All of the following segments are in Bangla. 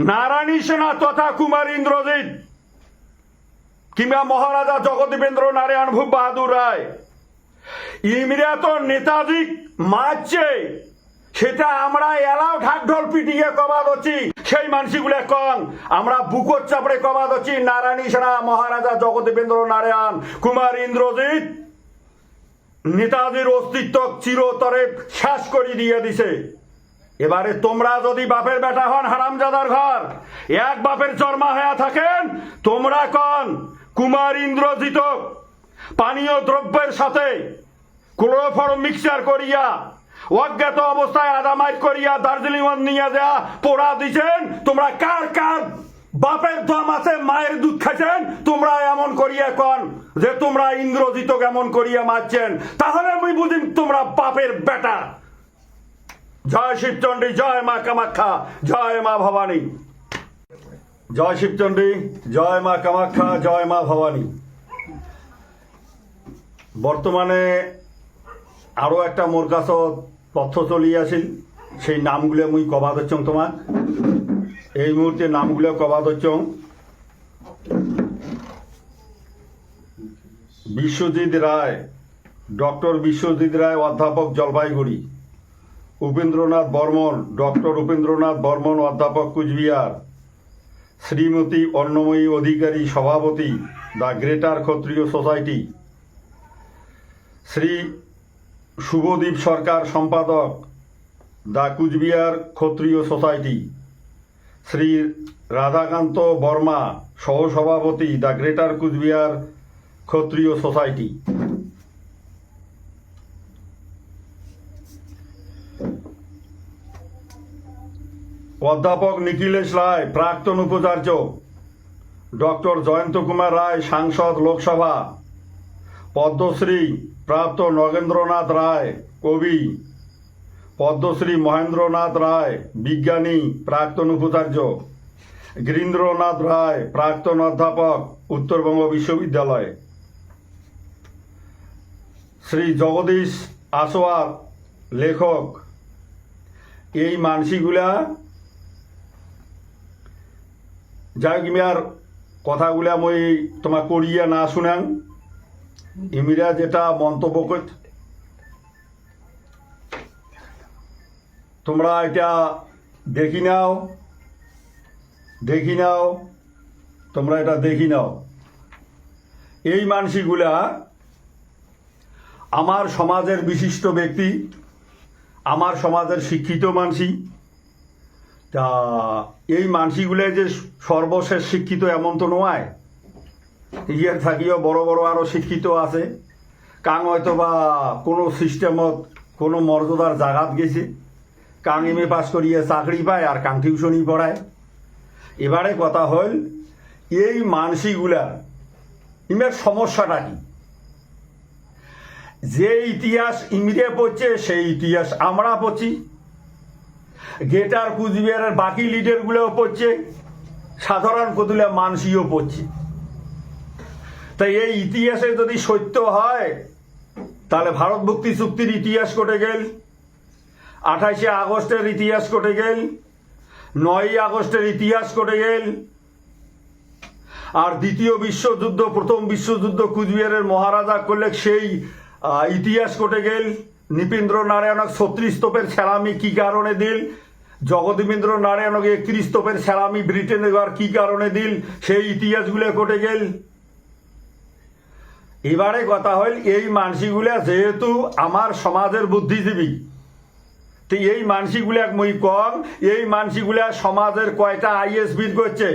নারায়ণী সেনা তথা কুমার ইন্দ্রজিৎ কিংবা মহারাজা জগদীবেন্দ্র নারায়ণ ভূপ বাহাদুর রায় ইমরা তো নেতাজি মারছে, সেটা আমরা এলাও ঢাকঢোল পিটিয়ে কবাদ হচ্ছি, সেই মানসিগুলো কং আমরা বুকর চাপড়ে কবাদ হচ্ছি। নারায়ণী সেনা মহারাজা জগদীবেন্দ্র নারায়ণ কুমার ইন্দ্রজিৎ নেতাজির অস্তিত্ব চিরতরে শেষ করে দিয়ে দিছে। এবারে তোমরা যদি বাপের বেটা হন হারামজাদার ঘর, এক বাপের জন্মা হয়ে থাকেন, তোমরা কন কুমার ইন্দ্রজিৎ পানীয় দ্রব্যের সাথে ক্লোরোফর্ম মিক্সচার করিয়া অজ্ঞাত অবস্থায় আদামাইট করিয়া দার্জিলিং নিয়ে দেয়া পোড়া দিছেন। তোমরা কার কার বাপের দম আছে, মায়ের দুধ খাইছেন, তোমরা এমন করিয়া কন যে তোমরা ইন্দ্রজিৎ এমন করিয়া মারছেন, তাহলে আমি বুঝিম তোমরা বাপের বেটা। জয় শিবচন্ডী, জয় মা কামাখ্যা, জয় মা ভবানী। জয় শিবচন্ডী, জয় মা কামাখ্যা, জয় মা ভবানী। বর্তমানে আরো একটা মোর কাছে তথ্য চলিয়াছিল, সেই নামগুলো মুই কবাদ হচ্ছং তোমার এই মুহূর্তে নামগুলো কবাদ হচ্ছং। বিশ্বজিৎ রায়, ডক্টর বিশ্বজিৎ রায়, অধ্যাপক জলপাইগুড়ি। উপেন্দ্রনাথ বর্মন, ডক্টর উপেন্দ্রনাথ বর্মন, অধ্যাপক কুচবিহার। শ্রীমতী অন্নময়ী অধিকারী, সভাপতি দ্য গ্রেটার ক্ষত্রিয় সোসাইটি। শ্রী শুভদীপ সরকার, সম্পাদক দ্য কুচবিহার ক্ষত্রিয় সোসাইটি। শ্রী রাধাকান্ত বর্মা, সহসভাপতি দ্য গ্রেটার কুচবিহার ক্ষত্রিয় সোসাইটি। অধ্যাপক নিখিলেশ রায়, প্রাক্তন উপাচার্য। ডক্টর জয়ন্ত কুমার রায়, সাংসদ, লোকসভা। পদ্মশ্রী প্রাপ্ত নগেন্দ্রনাথ রায়, কবি। পদ্মশ্রী মহেন্দ্রনাথ রায়, বিজ্ঞানী, প্রাক্তন উপাচার্য। গিরীন্দ্রনাথ রায়, প্রাক্তন অধ্যাপক, উত্তরবঙ্গ বিশ্ববিদ্যালয়। শ্রী জগদীশ আসওয়ার, লেখক। এই মানসিগুলা যাই মিয়ার কথাগুলা মই তোমার করিয়া না শুনাং, ইমিরা যেটা মন্তব্য কর তোমরা এটা দেখি নাও, তোমরা এটা দেখি নাও। এই মানসিগুলা আমার সমাজের বিশিষ্ট ব্যক্তি, আমার সমাজের শিক্ষিত মানসি। তা এই মানসিগুলো যে সর্বশেষ শিক্ষিত এমন তো নয়, ইয়ার থাকিও বড় বড় আরও শিক্ষিত আছে। কাং হয়তো বা কোনো সিস্টেমত কোনো মর্যাদার জাগাত গেছে, কাং এম এ পাস করিয়ে চাকরি পায় আর কাং টিউশনই পড়ায়। এবারে কথা হল এই মানসিগুলা ইমের সমস্যাটা কি? যে ইতিহাস ইমরে পড়ছে সেই ইতিহাস আমরা পড়ছি, গ্রেটার কুচবিহারের বাকি লিডারগুলোও পড়ছে, সাধারণ কতুলা মানসিও পড়ছে। তাই এই ইতিহাসে যদি সত্য হয় তাহলে ভারত মুক্তি চুক্তির ইতিহাস কটে গেল, 28শে আগস্টের ইতিহাস কটে গেল, 9ই আগস্টের ইতিহাস কটে গেল, আর দ্বিতীয় বিশ্বযুদ্ধ, প্রথম বিশ্বযুদ্ধ কুচবিহারের মহারাজা করলে সেই ইতিহাস কটে গেল। নৃপেন্দ্র নারায়ণক 36 তোপের সেলামি কি কারণে দিল, জগদীবেন্দ্র নারায়ণক 31 তোপের সেলামি ব্রিটেনের কি কারণে দিল, সেই ইতিহাসগুলো কটে গেল। এবারে কথা হল এই মানসিগুলা যেহেতু আমার সমাজের বুদ্ধিজীবী, তো এই মানসিগুলা মই কম, এই মানসিগুলা সমাজের কয়টা আইএস বীর করছে,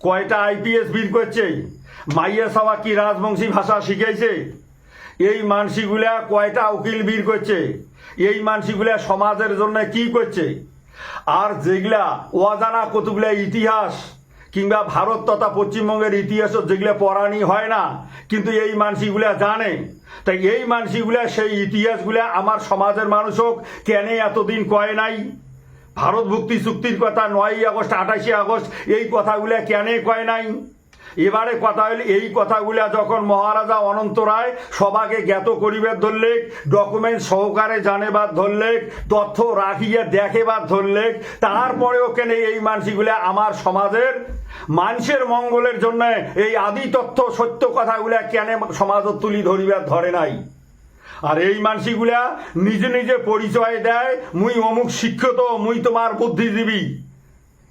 কয়টা আইপিএস বীর করছে, মাইয়া সাওয়া কি রাজবংশী ভাষা শিখাইছে, এই মানসিগুলা কয়টা উকিল বীর করছে, এই মানসিগুলা সমাজের জন্য কি করছে। আর যেগুলা অজানা কতগুলা ইতিহাস কিংবা ভারত তথা পশ্চিমবঙ্গের ইতিহাস যেগুলা পড়ানি হয় না, কিন্তু এই মানসিগুলা জানে। তাই এই মানসিগুলা সেই ইতিহাসগুলা আমার সমাজের মানুষক কেন এতদিন কয় নাই, ভারত মুক্তি চুক্তির কথা 9ই আগস্ট 28শে আগস্ট এই কথাগুলা কেন কয় নাই, এবারে কথা হইল এই কথাগুলা যখন মহারাজা অনন্ত রায় সবাকে জ্ঞাত করিবার ধরলেক, ডকুমেন্ট সহকারে জানেবার ধরলেক, তথ্য রাখিয়া দেখেবার ধরলেক, তারপরে ওখানে এই মানসিগুলা আমার সমাজের মানুষের মঙ্গলের জন্য এই আদি তথ্য সত্য কথাগুলা কেন সমাজত তুলি ধরিবার ধরে নাই। আর এই মানসিগুলা নিজে নিজে পরিচয় দেয় মুই অমুক শিক্ষিত, মুই তোমার বুদ্ধিজীবী।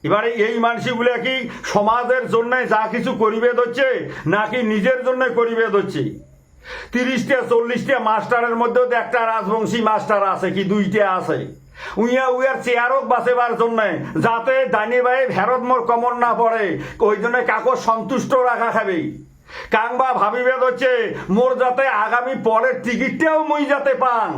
এবারে এই মানসিগুলা কি সমাজের জন্য যা কিছু করিবে হচ্ছে নাকি নিজের জন্য করিবে হচ্ছে? 30টা 40টা মাস্টারের মধ্যে একটা রাজবংশী মাস্টার আছে কি 2টা আছে, উইয়ার চেয়ারক বাঁচেবার জন্য যাতে ডাইনে বাই ভেরত মোর কমর না পড়ে, ওই জন্য কাকো সন্তুষ্ট রাখা খাবে। কাংবা ভাবিবে হচ্ছে মোর যাতে আগামী পরের টিকিটটাও মুই যাতে পান।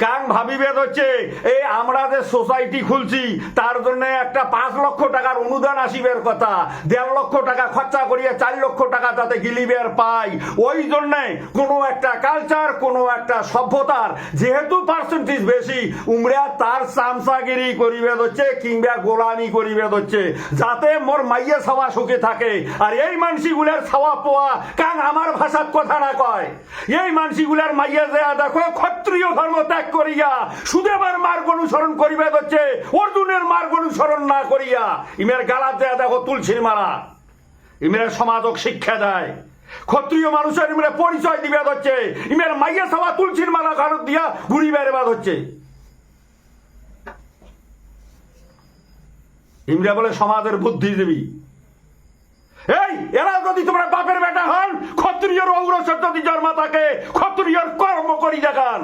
কাং ভাবিবে হচ্ছে এই আমরা যে সোসাইটি খুলছি তার জন্য একটা 5 লক্ষ টাকার অনুদান আসিবের কথা, 1.5 লক্ষ টাকা খরচা করিয়া 4 লক্ষ টাকা যাতে গিলিবের পাই। ওই জন্যে কোনো একটা কালচার, কোনো একটা সভ্যতার যেহেতু পার্সেন্টেজ বেশি, উমরা তার চামচাগিরি করিবে হচ্ছে কিংবা গোলামি করিবে হচ্ছে যাতে মোর মাইয়া ছাওয়া সুখে থাকে। আর এই মানসিগুলার ছাওয়া পোয়া কাং আমার ভাষার কথা না কয়, এই মানসিগুলার মাইয়া দেয়া দেখো ক্ষত্রিয় ধর্ম ত্যাগ করিয়া সুদেবের মার্গ অনুসরণ করিবে হচ্ছে, অর্জুনের মার্গ অনুসরণ না করিয়া ইমের গালার দেয়া দেখো তুলসীর মালা। ইমের সমাজক শিক্ষা দেয় ক্ষত্রিয় মানুষের ইমের পরিচয় দিবে হচ্ছে, ইমের মাইয়া সভা তুলসীর মালা ঘাড়ত দিয়া ঘুরি বেড়েবাদ হচ্ছে। ইমরা বলে সমাজের বুদ্ধিজীবী। এই এরা যদি তোমরা বাপের বেটা হন, ক্ষত্রিয়র ঔরসত যদি জন্মা থাকে, ক্ষত্রিয়র কর্ম করি দেখান।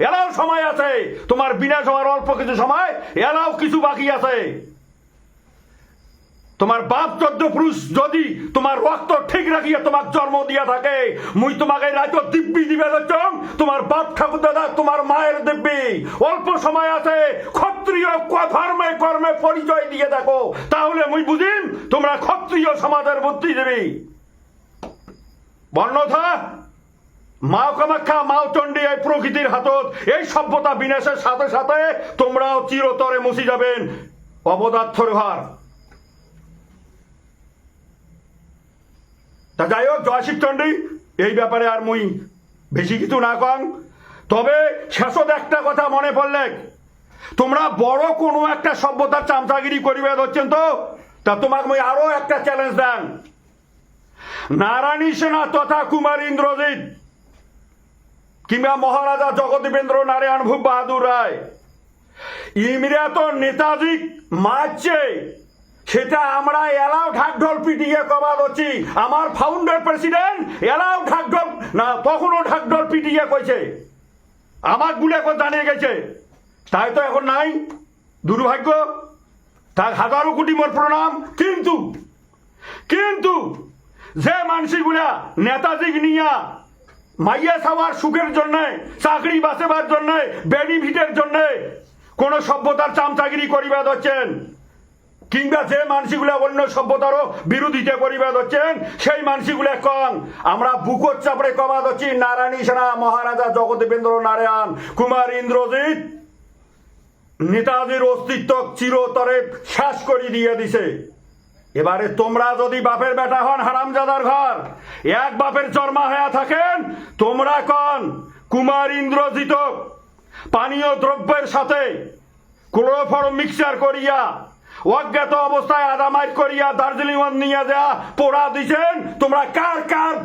এলাও সময় আছে, তোমার বিনাশ হওয়ার অল্প কিছু সময়, এলাও কিছু বাকি আছে। তোমার বাপ 14 পুরুষ যদি তোমার রক্ত ঠিক রাখিয়া তোমার জন্ম দিয়া থাকে, মুই তোমাকে রাজ্য দিব্যি দিবে লচম, তোমার বাপ ঠাকুর দাদা তোমার মায়ের দিব্যি। অল্প সময় আছে, ক্ষত্রিয় ধর্মে কর্মে পরিচয় দিয়ে দেখো, তাহলে মুই বুঝিম তোমরা ক্ষত্রিয় সমাজের বুদ্ধিজীবী। বর্ণথা মাও কামাখ্যা, মাও চণ্ডী এই প্রকৃতির হাতত এই সভ্যতা বিনাশের সাথে সাথে তোমরাও চিরতরে মুছি যাবেন অবদার্থর ভার। তা যাই হোক, জয় শিব চণ্ডী, এই ব্যাপারে আর মুই বেশি কিছু না কম। তবে শেষত একটা কথা মনে পড়লে, তোমরা বড় কোনো একটা সভ্যতার চামচাগিরি করিবে ধরছেন তো, তা তোমাকে মুই আরো একটা চ্যালেঞ্জ দেন। নারায়ণী সেনা তথা কুমার ইন্দ্রজিৎ কিংবা মহারাজা জগদীবেন্দ্র নারায়ণ ভূপ বাহাদুর রায়, ইমরা তো নেতাজি মারছে, সেটা আমরা এলাও ঢাকঢোল পিটিয়ে কবাদ হচ্ছি। আমার ফাউন্ডার প্রেসিডেন্ট এলাও ঢাকঢোল না, তখনও ঢাকঢোল পিটিয়ে কইছে, আমার গুলে জানিয়ে গেছে, তাই তো এখন নাই, দুর্ভাগ্য। তার হাজারো কোটি মোর প্রণাম। কিন্তু কিন্তু যে মানসিগুলা নেতাজি নিয়া মাইয়া সাওয়ার সুখের জন্য, চাকরি বাঁচেবার জন্য, বেনিফিটের জন্য কোন সভ্যতার চামচাগিরি করিবা ধরছেন, কিংবা যে মানসিগুলা অন্য সভ্যতারও বিরোধিতা করিবা ধরছেন, সেই মানসিগুলা কম আমরা বুকত চাপড়ে কবা ধরছি। নারায়ণী সেনা মহারাজা জগদীবেন্দ্র নারায়ণ কুমার ইন্দ্রজিৎ নেতাজির অস্তিত্ব চিরতরে শেষ করে দিয়ে দিছে। এবারে তোমরা যদি বাপের বেটা হন হারামজাদার ঘর, এক বাপের জন্মা হয়ে থাকেন, তোমরা কন কুমার ইন্দ্রজিৎ পানীয় দ্রব্যের সাথে ক্লোরোফর্ম মিক্সচার করিয়া অজ্ঞাত অবস্থায় আদামাইট করিয়া দার্জিলিং নিয়ে যা পোড়া দিছেন, তোমরা কার কার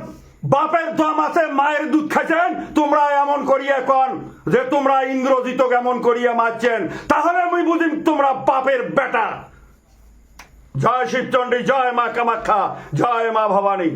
বাপের দম আছে, মায়ের দুধ খাইছেন, তোমরা এমন করিয়া কন যে তোমরা ইন্দ্রজিৎ এমন করিয়া মারছেন, তাহলে আমি বুঝিম তোমরা বাপের বেটা। জয় শিবচণ্ডী, জয় মা কামাখ্যা, জয় মা ভবানী।